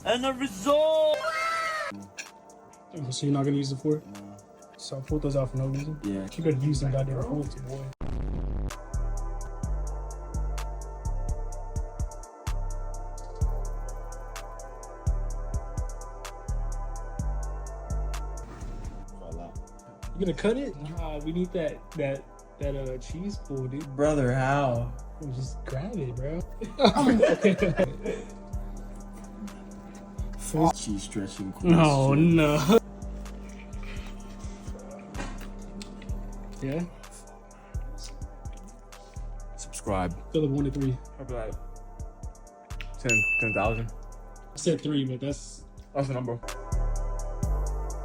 And the result. So you're not gonna use the fork? So I pulled those out for no reason? Yeah. You could use them goddamn forks, boy. You gonna cut it? Nah, we need that cheese pull, dude. Brother, how? Just grab it, bro. Cheese stretching. No, no. Yeah. Subscribe. Fill of 1 to 3. I'll be like 10,000. I said 3, but that's the number.